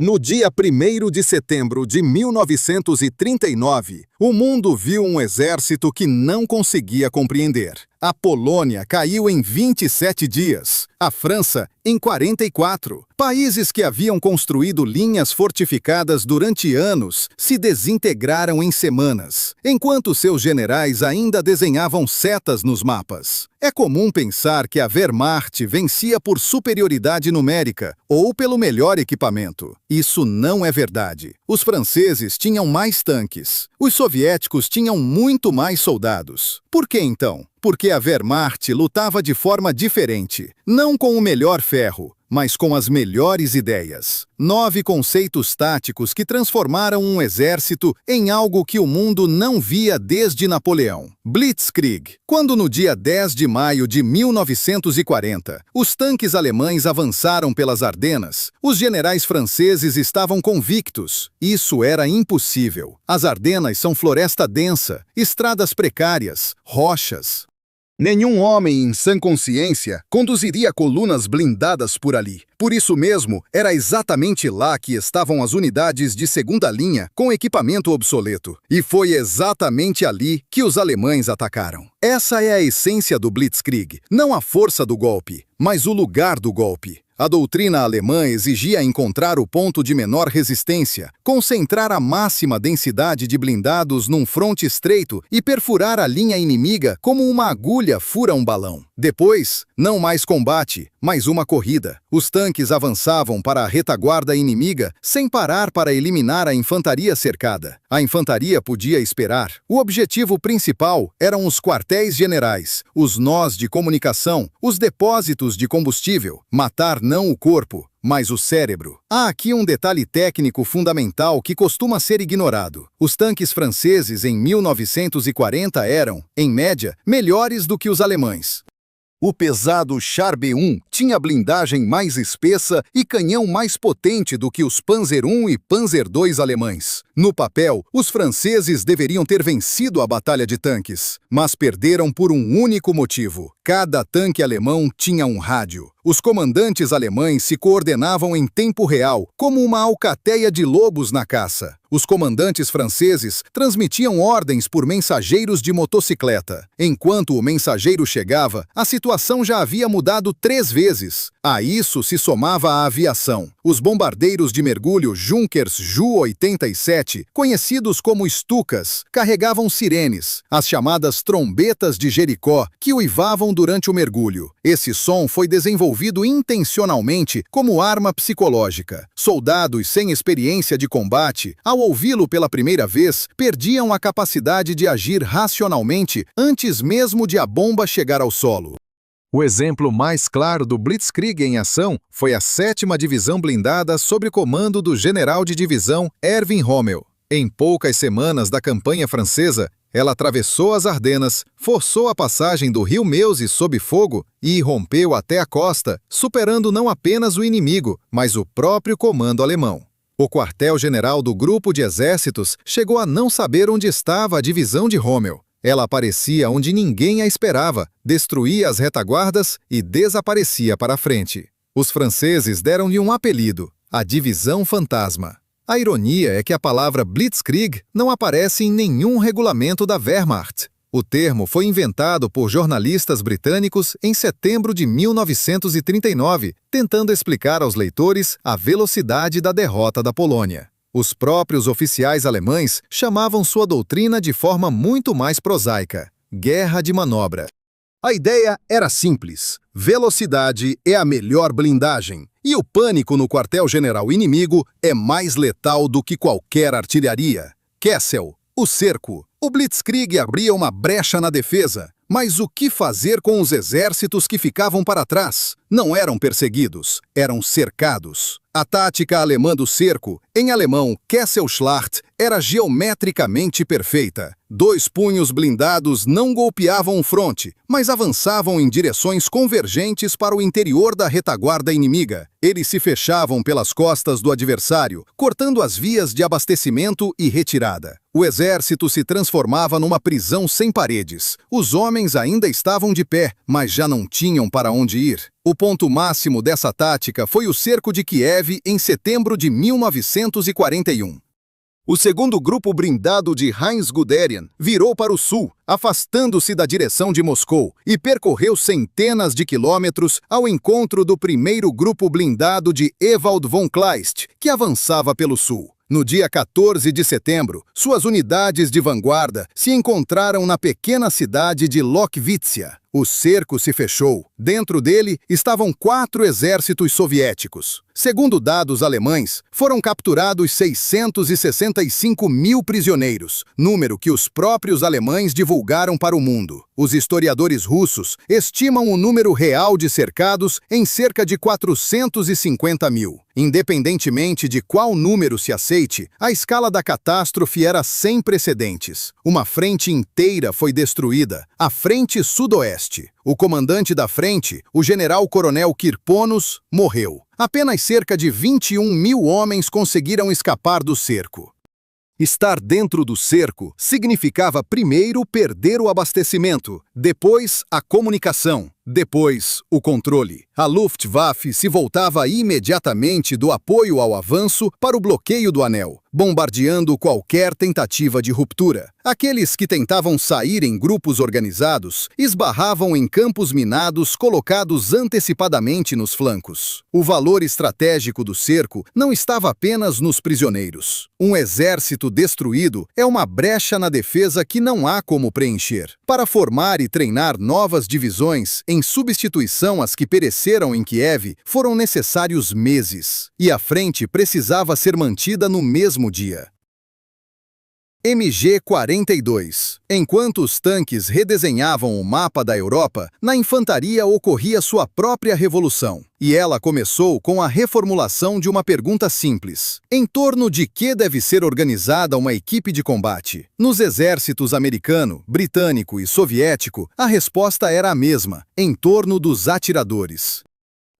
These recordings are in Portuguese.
No dia 1º de setembro de 1939, o mundo viu um exército que não conseguia compreender. A Polônia caiu em 27 dias, a França em 44. Países que haviam construído linhas fortificadas durante anos se desintegraram em semanas, enquanto seus generais ainda desenhavam setas nos mapas. É comum pensar que a Wehrmacht vencia por superioridade numérica ou pelo melhor equipamento. Isso não é verdade. Os franceses tinham mais tanques. Os soviéticos tinham muito mais soldados. Por que então? Porque a Wehrmacht lutava de forma diferente, não com o melhor ferro, mas com as melhores ideias. 9 conceitos táticos que transformaram um exército em algo que o mundo não via desde Napoleão. Blitzkrieg. Quando no dia 10 de maio de 1940, os tanques alemães avançaram pelas Ardenas, os generais franceses estavam convictos. Isso era impossível. As Ardenas são floresta densa, estradas precárias, rochas. Nenhum homem em sã consciência conduziria colunas blindadas por ali. Por isso mesmo, era exatamente lá que estavam as unidades de segunda linha com equipamento obsoleto. E foi exatamente ali que os alemães atacaram. Essa é a essência do Blitzkrieg, não a força do golpe, mas o lugar do golpe. A doutrina alemã exigia encontrar o ponto de menor resistência, concentrar a máxima densidade de blindados num fronte estreito e perfurar a linha inimiga como uma agulha fura um balão. Depois, não mais combate, mas uma corrida. Os tanques avançavam para a retaguarda inimiga sem parar para eliminar a infantaria cercada. A infantaria podia esperar. O objetivo principal eram os quartéis generais, os nós de comunicação, os depósitos de combustível. Matar não o corpo, mas o cérebro. Há aqui um detalhe técnico fundamental que costuma ser ignorado. Os tanques franceses em 1940 eram, em média, melhores do que os alemães. O pesado Char B1 tinha blindagem mais espessa e canhão mais potente do que os Panzer I e Panzer II alemães. No papel, os franceses deveriam ter vencido a batalha de tanques, mas perderam por um único motivo. Cada tanque alemão tinha um rádio. Os comandantes alemães se coordenavam em tempo real, como uma alcateia de lobos na caça. Os comandantes franceses transmitiam ordens por mensageiros de motocicleta. Enquanto o mensageiro chegava, a situação já havia mudado 3 vezes. A isso se somava a aviação. Os bombardeiros de mergulho Junkers Ju-87, conhecidos como Stukas, carregavam sirenes, as chamadas trombetas de Jericó, que uivavam durante o mergulho. Esse som foi desenvolvido intencionalmente como arma psicológica. Soldados sem experiência de combate, ao ouvi-lo pela primeira vez, perdiam a capacidade de agir racionalmente antes mesmo de a bomba chegar ao solo. O exemplo mais claro do Blitzkrieg em ação foi a 7ª Divisão Blindada sob comando do general de divisão Erwin Rommel. Em poucas semanas da campanha francesa, ela atravessou as Ardenas, forçou a passagem do rio Meuse sob fogo e rompeu até a costa, superando não apenas o inimigo, mas o próprio comando alemão. O quartel-general do grupo de exércitos chegou a não saber onde estava a divisão de Rommel. Ela aparecia onde ninguém a esperava, destruía as retaguardas e desaparecia para a frente. Os franceses deram-lhe um apelido, a Divisão Fantasma. A ironia é que a palavra Blitzkrieg não aparece em nenhum regulamento da Wehrmacht. O termo foi inventado por jornalistas britânicos em setembro de 1939, tentando explicar aos leitores a velocidade da derrota da Polônia. Os próprios oficiais alemães chamavam sua doutrina de forma muito mais prosaica: guerra de manobra. A ideia era simples: velocidade é a melhor blindagem, e o pânico no quartel-general inimigo é mais letal do que qualquer artilharia. Kessel, o cerco. O Blitzkrieg abria uma brecha na defesa, mas o que fazer com os exércitos que ficavam para trás? Não eram perseguidos, eram cercados. A tática alemã do cerco, em alemão Kesselschlacht, era geometricamente perfeita. 2 punhos blindados não golpeavam o fronte, mas avançavam em direções convergentes para o interior da retaguarda inimiga. Eles se fechavam pelas costas do adversário, cortando as vias de abastecimento e retirada. O exército se transformava numa prisão sem paredes. Os homens homens ainda estavam de pé, mas já não tinham para onde ir. O ponto máximo dessa tática foi o cerco de Kiev em setembro de 1941. O segundo grupo blindado de Heinz Guderian virou para o sul, afastando-se da direção de Moscou, e percorreu centenas de quilômetros ao encontro do primeiro grupo blindado de Ewald von Kleist, que avançava pelo sul. No dia 14 de setembro, suas unidades de vanguarda se encontraram na pequena cidade de Lockwitsia. O cerco se fechou. Dentro dele estavam 4 exércitos soviéticos. Segundo dados alemães, foram capturados 665 mil prisioneiros, número que os próprios alemães divulgaram para o mundo. Os historiadores russos estimam o número real de cercados em cerca de 450 mil. Independentemente de qual número se aceite, a escala da catástrofe era sem precedentes. Uma frente inteira foi destruída, a frente sudoeste. O comandante da frente, o general-coronel Kirponos, morreu. Apenas cerca de 21 mil homens conseguiram escapar do cerco. Estar dentro do cerco significava primeiro perder o abastecimento, depois a comunicação, depois o controle. A Luftwaffe se voltava imediatamente do apoio ao avanço para o bloqueio do anel, bombardeando qualquer tentativa de ruptura. Aqueles que tentavam sair em grupos organizados esbarravam em campos minados colocados antecipadamente nos flancos. O valor estratégico do cerco não estava apenas nos prisioneiros. Um exército destruído é uma brecha na defesa que não há como preencher. Para formar e treinar novas divisões em substituição às que pereceram em Kiev, foram necessários meses, e a frente precisava ser mantida no mesmo dia. MG-42. Enquanto os tanques redesenhavam o mapa da Europa, na infantaria ocorria sua própria revolução. E ela começou com a reformulação de uma pergunta simples: em torno de que deve ser organizada uma equipe de combate? Nos exércitos americano, britânico e soviético, a resposta era a mesma: em torno dos atiradores.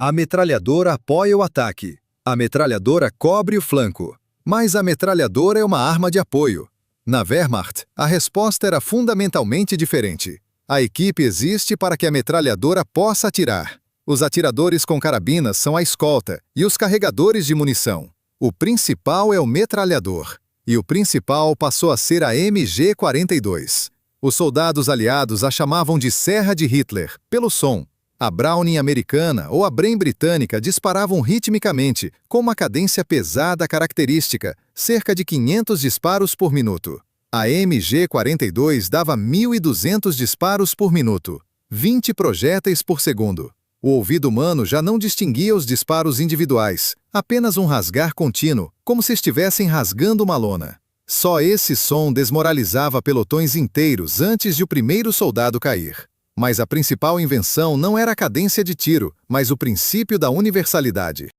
A metralhadora apoia o ataque. A metralhadora cobre o flanco. Mas a metralhadora é uma arma de apoio. Na Wehrmacht, a resposta era fundamentalmente diferente. A equipe existe para que a metralhadora possa atirar. Os atiradores com carabinas são a escolta e os carregadores de munição. O principal é o metralhador. E o principal passou a ser a MG-42. Os soldados aliados a chamavam de Serra de Hitler, pelo som. A Browning americana ou a Bren britânica disparavam ritmicamente, com uma cadência pesada característica, cerca de 500 disparos por minuto. A MG-42 dava 1.200 disparos por minuto, 20 projéteis por segundo. O ouvido humano já não distinguia os disparos individuais, apenas um rasgar contínuo, como se estivessem rasgando uma lona. Só esse som desmoralizava pelotões inteiros antes de o primeiro soldado cair. Mas a principal invenção não era a cadência de tiro, mas o princípio da universalidade.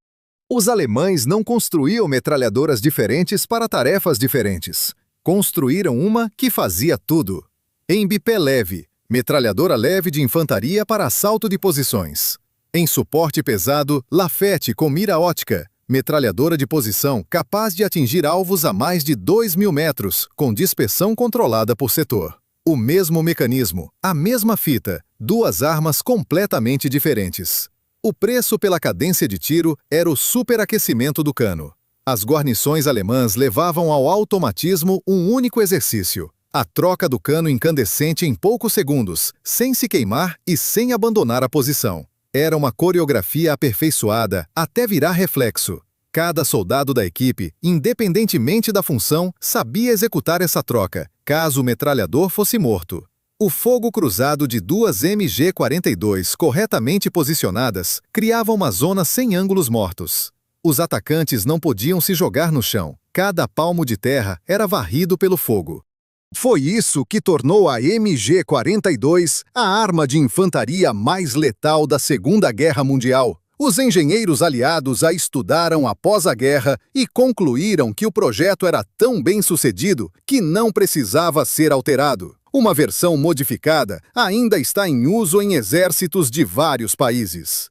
Os alemães não construíam metralhadoras diferentes para tarefas diferentes. Construíram uma que fazia tudo. MBP leve, metralhadora leve de infantaria para assalto de posições. Em suporte pesado, Lafette com mira ótica, metralhadora de posição capaz de atingir alvos a mais de 2.000 metros, com dispersão controlada por setor. O mesmo mecanismo, a mesma fita, duas armas completamente diferentes. O preço pela cadência de tiro era o superaquecimento do cano. As guarnições alemãs levavam ao automatismo um único exercício: a troca do cano incandescente em poucos segundos, sem se queimar e sem abandonar a posição. Era uma coreografia aperfeiçoada até virar reflexo. Cada soldado da equipe, independentemente da função, sabia executar essa troca, caso o metralhador fosse morto. O fogo cruzado de duas MG-42 corretamente posicionadas criava uma zona sem ângulos mortos. Os atacantes não podiam se jogar no chão. Cada palmo de terra era varrido pelo fogo. Foi isso que tornou a MG-42 a arma de infantaria mais letal da Segunda Guerra Mundial. Os engenheiros aliados a estudaram após a guerra e concluíram que o projeto era tão bem sucedido que não precisava ser alterado. Uma versão modificada ainda está em uso em exércitos de vários países.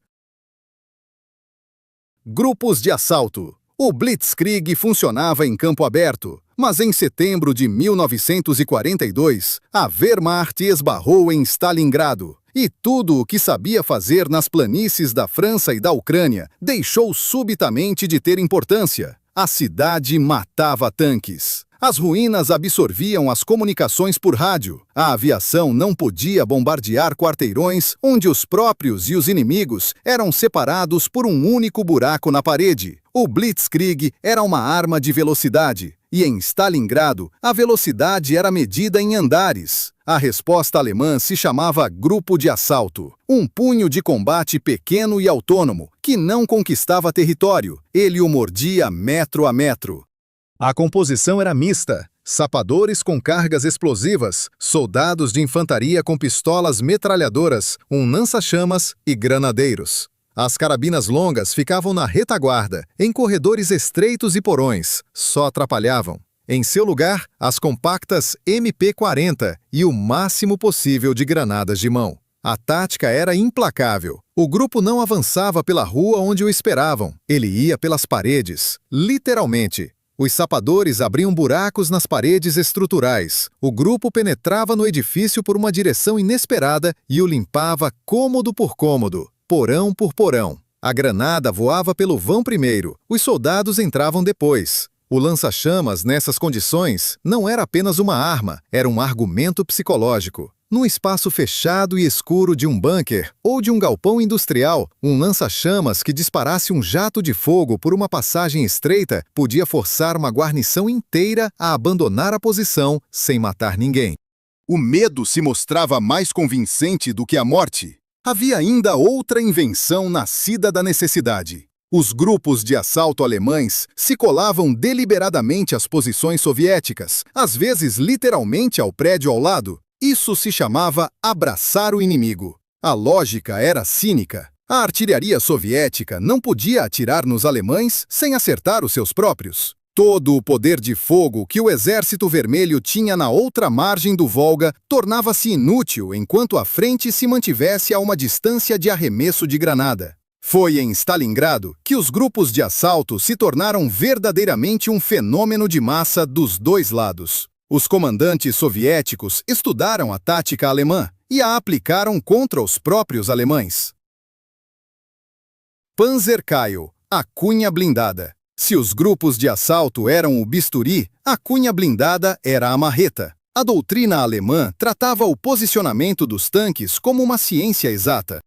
Grupos de assalto. O Blitzkrieg funcionava em campo aberto. Mas em setembro de 1942, a Wehrmacht esbarrou em Stalingrado. E tudo o que sabia fazer nas planícies da França e da Ucrânia deixou subitamente de ter importância. A cidade matava tanques. As ruínas absorviam as comunicações por rádio. A aviação não podia bombardear quarteirões onde os próprios e os inimigos eram separados por um único buraco na parede. O Blitzkrieg era uma arma de velocidade. E em Stalingrado, a velocidade era medida em andares. A resposta alemã se chamava Grupo de Assalto, um punho de combate pequeno e autônomo, que não conquistava território, ele o mordia metro a metro. A composição era mista, sapadores com cargas explosivas, soldados de infantaria com pistolas metralhadoras, um lança-chamas e granadeiros. As carabinas longas ficavam na retaguarda, em corredores estreitos e porões, só atrapalhavam. Em seu lugar, as compactas MP-40 e o máximo possível de granadas de mão. A tática era implacável. O grupo não avançava pela rua onde o esperavam. Ele ia pelas paredes, literalmente. Os sapadores abriam buracos nas paredes estruturais. O grupo penetrava no edifício por uma direção inesperada e o limpava cômodo por cômodo, porão por porão. A granada voava pelo vão primeiro, os soldados entravam depois. O lança-chamas, nessas condições, não era apenas uma arma, era um argumento psicológico. Num espaço fechado e escuro de um bunker ou de um galpão industrial, um lança-chamas que disparasse um jato de fogo por uma passagem estreita podia forçar uma guarnição inteira a abandonar a posição sem matar ninguém. O medo se mostrava mais convincente do que a morte. Havia ainda outra invenção nascida da necessidade. Os grupos de assalto alemães se colavam deliberadamente às posições soviéticas, às vezes literalmente ao prédio ao lado. Isso se chamava abraçar o inimigo. A lógica era cínica. A artilharia soviética não podia atirar nos alemães sem acertar os seus próprios. Todo o poder de fogo que o Exército Vermelho tinha na outra margem do Volga tornava-se inútil enquanto a frente se mantivesse a uma distância de arremesso de granada. Foi em Stalingrado que os grupos de assalto se tornaram verdadeiramente um fenômeno de massa dos dois lados. Os comandantes soviéticos estudaram a tática alemã e a aplicaram contra os próprios alemães. Panzerkeil, a cunha blindada. Se os grupos de assalto eram o bisturi, a cunha blindada era a marreta. A doutrina alemã tratava o posicionamento dos tanques como uma ciência exata.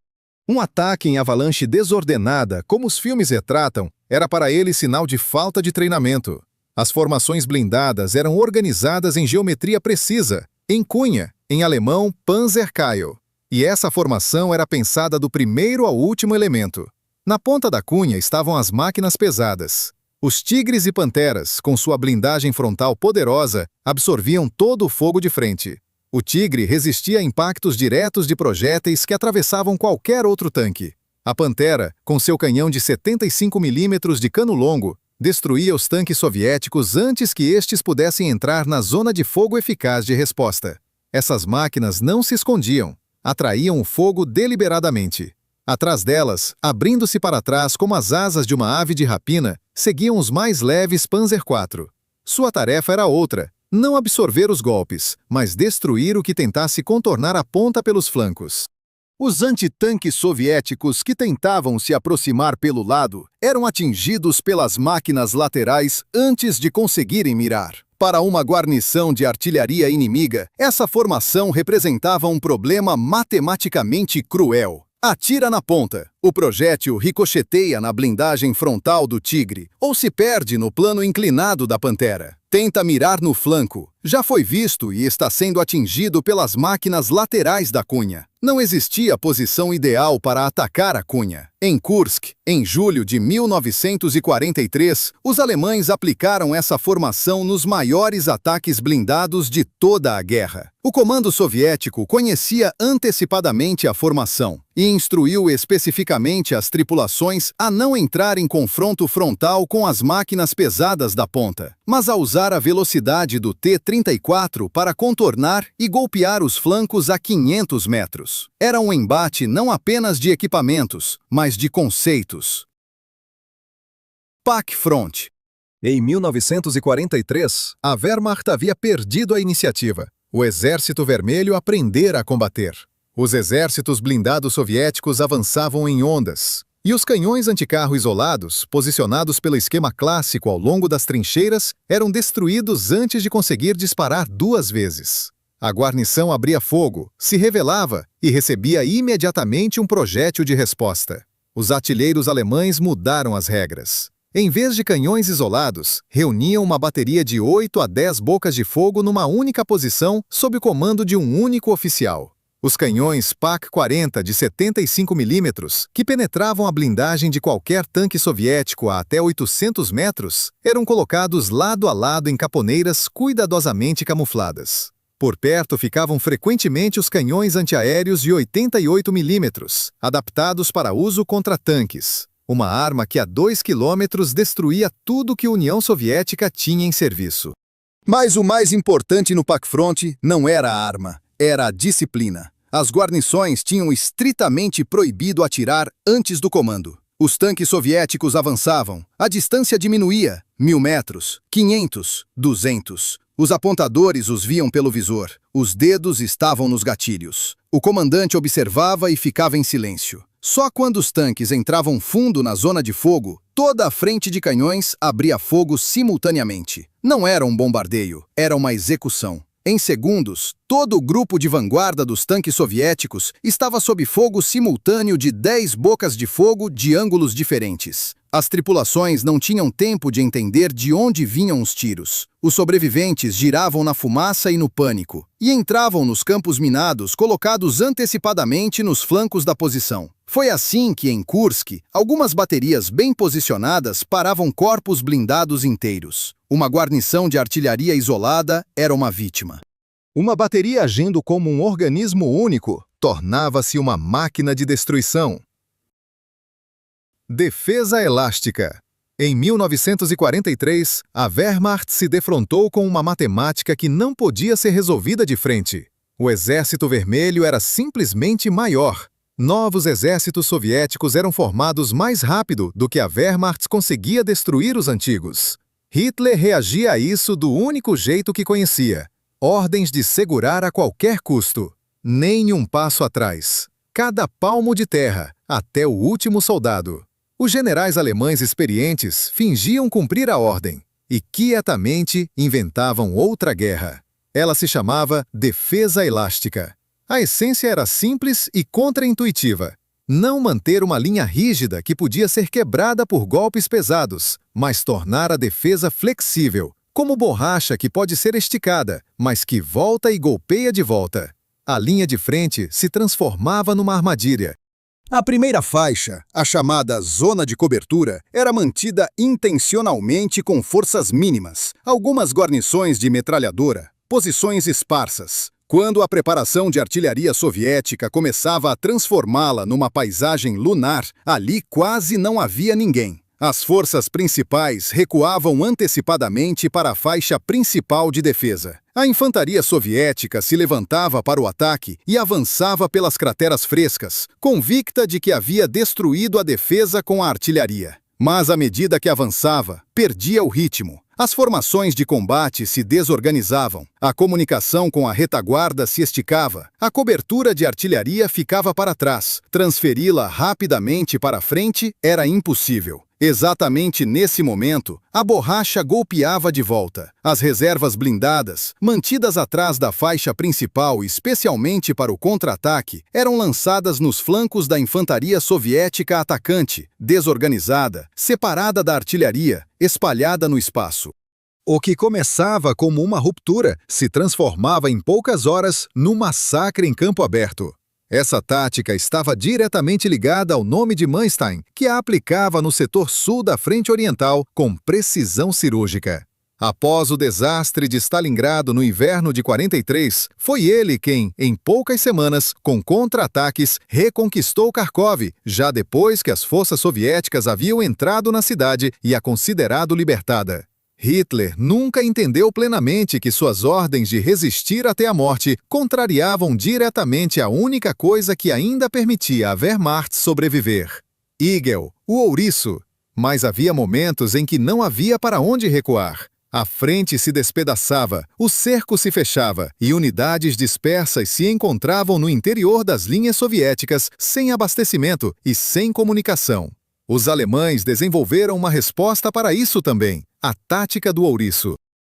Um ataque em avalanche desordenada, como os filmes retratam, era para ele sinal de falta de treinamento. As formações blindadas eram organizadas em geometria precisa, em cunha, em alemão Panzerkeil. E essa formação era pensada do primeiro ao último elemento. Na ponta da cunha estavam as máquinas pesadas. Os tigres e panteras, com sua blindagem frontal poderosa, absorviam todo o fogo de frente. O tigre resistia a impactos diretos de projéteis que atravessavam qualquer outro tanque. A pantera, com seu canhão de 75 mm de cano longo, destruía os tanques soviéticos antes que estes pudessem entrar na zona de fogo eficaz de resposta. Essas máquinas não se escondiam, atraíam o fogo deliberadamente. Atrás delas, abrindo-se para trás como as asas de uma ave de rapina, seguiam os mais leves Panzer IV. Sua tarefa era outra, não absorver os golpes, mas destruir o que tentasse contornar a ponta pelos flancos. Os antitanques soviéticos que tentavam se aproximar pelo lado eram atingidos pelas máquinas laterais antes de conseguirem mirar. Para uma guarnição de artilharia inimiga, essa formação representava um problema matematicamente cruel. Atira na ponta. O projétil ricocheteia na blindagem frontal do tigre ou se perde no plano inclinado da pantera. Tenta mirar no flanco. Já foi visto e está sendo atingido pelas máquinas laterais da cunha. Não existia posição ideal para atacar a cunha. Em Kursk, em julho de 1943, os alemães aplicaram essa formação nos maiores ataques blindados de toda a guerra. O comando soviético conhecia antecipadamente a formação e instruiu especificamente as tripulações a não entrar em confronto frontal com as máquinas pesadas da ponta, mas a usar a velocidade do T-34 para contornar e golpear os flancos a 500 metros. Era um embate não apenas de equipamentos, mas de conceitos. PAC Front. Em 1943, a Wehrmacht havia perdido a iniciativa. O Exército Vermelho aprendera a combater. Os exércitos blindados soviéticos avançavam em ondas, e os canhões anticarro isolados, posicionados pelo esquema clássico ao longo das trincheiras, eram destruídos antes de conseguir disparar 2 vezes. A guarnição abria fogo, se revelava e recebia imediatamente um projétil de resposta. Os artilheiros alemães mudaram as regras. Em vez de canhões isolados, reuniam uma bateria de 8 a 10 bocas de fogo numa única posição sob o comando de um único oficial. Os canhões PaK-40 de 75 mm, que penetravam a blindagem de qualquer tanque soviético a até 800 metros, eram colocados lado a lado em caponeiras cuidadosamente camufladas. Por perto ficavam frequentemente os canhões antiaéreos de 88 mm, adaptados para uso contra tanques. Uma arma que a 2 quilômetros destruía tudo que a União Soviética tinha em serviço. Mas o mais importante no PaK-Front não era a arma, era a disciplina. As guarnições tinham estritamente proibido atirar antes do comando. Os tanques soviéticos avançavam, a distância diminuía, 1000 metros, 500, 200. Os apontadores os viam pelo visor, os dedos estavam nos gatilhos. O comandante observava e ficava em silêncio. Só quando os tanques entravam fundo na zona de fogo, toda a frente de canhões abria fogo simultaneamente. Não era um bombardeio, era uma execução. Em segundos, todo o grupo de vanguarda dos tanques soviéticos estava sob fogo simultâneo de 10 bocas de fogo de ângulos diferentes. As tripulações não tinham tempo de entender de onde vinham os tiros. Os sobreviventes giravam na fumaça e no pânico, e entravam nos campos minados colocados antecipadamente nos flancos da posição. Foi assim que, em Kursk, algumas baterias bem posicionadas paravam corpos blindados inteiros. Uma guarnição de artilharia isolada era uma vítima. Uma bateria agindo como um organismo único tornava-se uma máquina de destruição. Defesa elástica. Em 1943, a Wehrmacht se defrontou com uma matemática que não podia ser resolvida de frente. O Exército Vermelho era simplesmente maior. Novos exércitos soviéticos eram formados mais rápido do que a Wehrmacht conseguia destruir os antigos. Hitler reagia a isso do único jeito que conhecia: ordens de segurar a qualquer custo. Nem um passo atrás. Cada palmo de terra, até o último soldado. Os generais alemães experientes fingiam cumprir a ordem e quietamente inventavam outra guerra. Ela se chamava defesa elástica. A essência era simples e contraintuitiva. Não manter uma linha rígida que podia ser quebrada por golpes pesados, mas tornar a defesa flexível, como borracha que pode ser esticada, mas que volta e golpeia de volta. A linha de frente se transformava numa armadilha. A primeira faixa, a chamada zona de cobertura, era mantida intencionalmente com forças mínimas, algumas guarnições de metralhadora, posições esparsas. Quando a preparação de artilharia soviética começava a transformá-la numa paisagem lunar, ali quase não havia ninguém. As forças principais recuavam antecipadamente para a faixa principal de defesa. A infantaria soviética se levantava para o ataque e avançava pelas crateras frescas, convicta de que havia destruído a defesa com a artilharia. Mas à medida que avançava, perdia o ritmo. As formações de combate se desorganizavam, a comunicação com a retaguarda se esticava, a cobertura de artilharia ficava para trás, transferi-la rapidamente para a frente era impossível. Exatamente nesse momento, a borracha golpeava de volta. As reservas blindadas, mantidas atrás da faixa principal especialmente para o contra-ataque, eram lançadas nos flancos da infantaria soviética atacante, desorganizada, separada da artilharia, espalhada no espaço. O que começava como uma ruptura se transformava em poucas horas num massacre em campo aberto. Essa tática estava diretamente ligada ao nome de Manstein, que a aplicava no setor sul da frente oriental com precisão cirúrgica. Após o desastre de Stalingrado no inverno de 43, foi ele quem, em poucas semanas, com contra-ataques, reconquistou Kharkov, já depois que as forças soviéticas haviam entrado na cidade e a considerado libertada. Hitler nunca entendeu plenamente que suas ordens de resistir até a morte contrariavam diretamente a única coisa que ainda permitia a Wehrmacht sobreviver: Igel, o ouriço. Mas havia momentos em que não havia para onde recuar. A frente se despedaçava, o cerco se fechava e unidades dispersas se encontravam no interior das linhas soviéticas sem abastecimento e sem comunicação. Os alemães desenvolveram uma resposta para isso também, a tática do ouriço.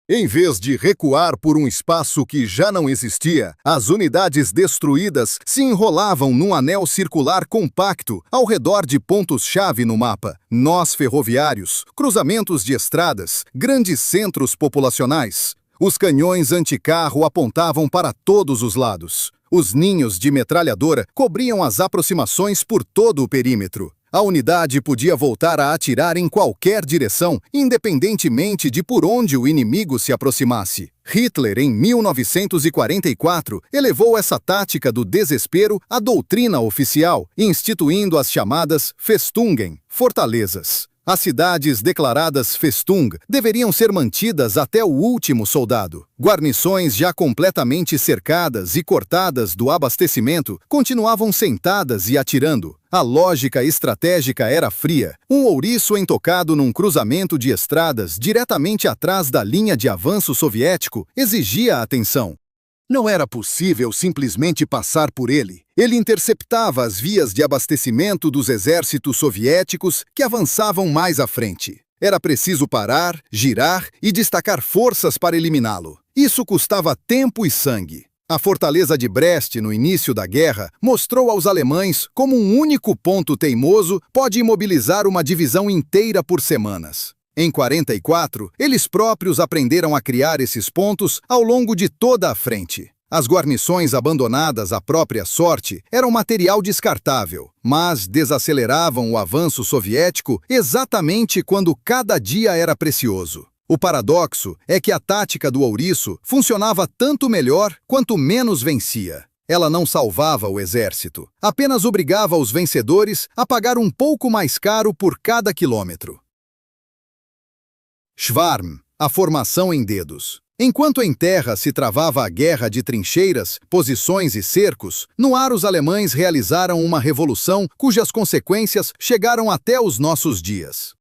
Em vez de recuar por um espaço que já não existia, as unidades destruídas se enrolavam num anel circular compacto ao redor de pontos-chave no mapa, nós ferroviários, cruzamentos de estradas, grandes centros populacionais. Os canhões anticarro apontavam para todos os lados. Os ninhos de metralhadora cobriam as aproximações por todo o perímetro. A unidade podia voltar a atirar em qualquer direção, independentemente de por onde o inimigo se aproximasse. Hitler, em 1944, elevou essa tática do desespero à doutrina oficial, instituindo as chamadas Festungen, fortalezas. As cidades declaradas Festung deveriam ser mantidas até o último soldado. Guarnições já completamente cercadas e cortadas do abastecimento continuavam sentadas e atirando. A lógica estratégica era fria. Um ouriço entocado num cruzamento de estradas diretamente atrás da linha de avanço soviético exigia atenção. Não era possível simplesmente passar por ele. Ele interceptava as vias de abastecimento dos exércitos soviéticos que avançavam mais à frente. Era preciso parar, girar e destacar forças para eliminá-lo. Isso custava tempo e sangue. A fortaleza de Brest, no início da guerra, mostrou aos alemães como um único ponto teimoso pode imobilizar uma divisão inteira por semanas. Em 44, eles próprios aprenderam a criar esses pontos ao longo de toda a frente. As guarnições abandonadas à própria sorte eram material descartável, mas desaceleravam o avanço soviético exatamente quando cada dia era precioso. O paradoxo é que a tática do ouriço funcionava tanto melhor quanto menos vencia. Ela não salvava o exército, apenas obrigava os vencedores a pagar um pouco mais caro por cada quilômetro. Schwarm, a formação em dedos. Enquanto em terra se travava a guerra de trincheiras, posições e cercos, no ar os alemães realizaram uma revolução cujas consequências chegaram até os nossos dias.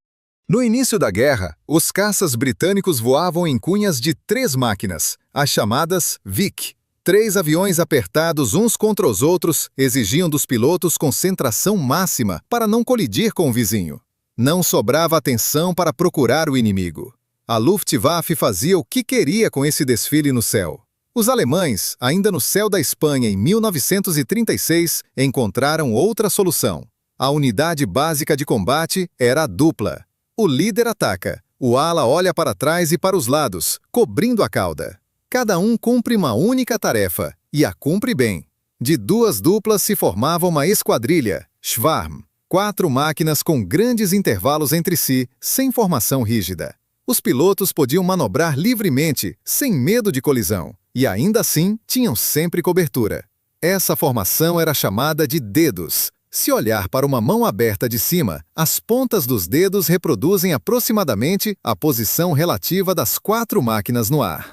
No início da guerra, os caças britânicos voavam em cunhas de 3 máquinas, as chamadas Vic. 3 aviões apertados uns contra os outros exigiam dos pilotos concentração máxima para não colidir com o vizinho. Não sobrava atenção para procurar o inimigo. A Luftwaffe fazia o que queria com esse desfile no céu. Os alemães, ainda no céu da Espanha em 1936, encontraram outra solução. A unidade básica de combate era a dupla. O líder ataca, o ala olha para trás e para os lados, cobrindo a cauda. Cada um cumpre uma única tarefa, e a cumpre bem. De 2 duplas se formava uma esquadrilha, Schwarm. 4 máquinas com grandes intervalos entre si, sem formação rígida. Os pilotos podiam manobrar livremente, sem medo de colisão, e ainda assim tinham sempre cobertura. Essa formação era chamada de dedos. Se olhar para uma mão aberta de cima, as pontas dos dedos reproduzem aproximadamente a posição relativa das 4 máquinas no ar.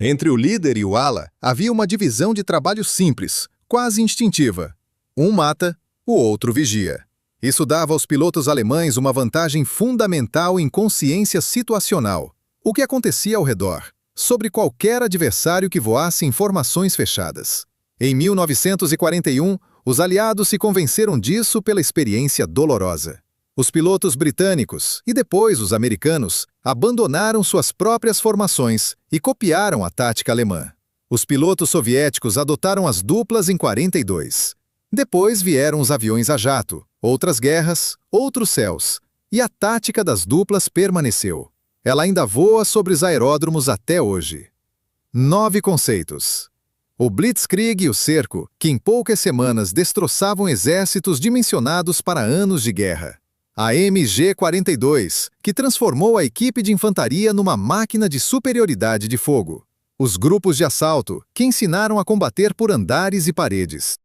Entre o líder e o ala, havia uma divisão de trabalho simples, quase instintiva. Um mata, o outro vigia. Isso dava aos pilotos alemães uma vantagem fundamental em consciência situacional. O que acontecia ao redor, sobre qualquer adversário que voasse em formações fechadas. Em 1941, os aliados se convenceram disso pela experiência dolorosa. Os pilotos britânicos, e depois os americanos, abandonaram suas próprias formações e copiaram a tática alemã. Os pilotos soviéticos adotaram as duplas em 42. Depois vieram os aviões a jato, outras guerras, outros céus, e a tática das duplas permaneceu. Ela ainda voa sobre os aeródromos até hoje. 9 conceitos. O Blitzkrieg e o cerco, que em poucas semanas destroçavam exércitos dimensionados para anos de guerra. A MG-42, que transformou a equipe de infantaria numa máquina de superioridade de fogo. Os grupos de assalto, que ensinaram a combater por andares e paredes.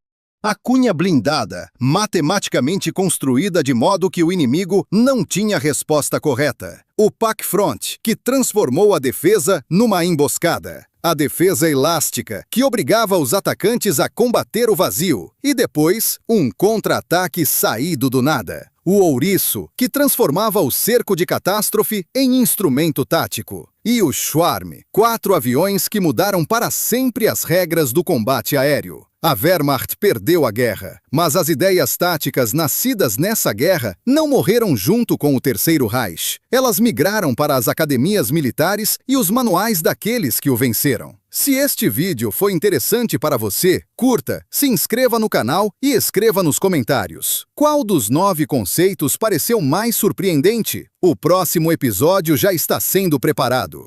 A cunha blindada, matematicamente construída de modo que o inimigo não tinha resposta correta. O Pack Front, que transformou a defesa numa emboscada. A defesa elástica, que obrigava os atacantes a combater o vazio. E depois, um contra-ataque saído do nada. o ouriço, que transformava o cerco de catástrofe em instrumento tático, e o Schwarm, 4 aviões que mudaram para sempre as regras do combate aéreo. A Wehrmacht perdeu a guerra, mas as ideias táticas nascidas nessa guerra não morreram junto com o Terceiro Reich. Elas migraram para as academias militares e os manuais daqueles que o venceram. Se este vídeo foi interessante para você, curta, se inscreva no canal e escreva nos comentários. Qual dos 9 conceitos pareceu mais surpreendente? O próximo episódio já está sendo preparado.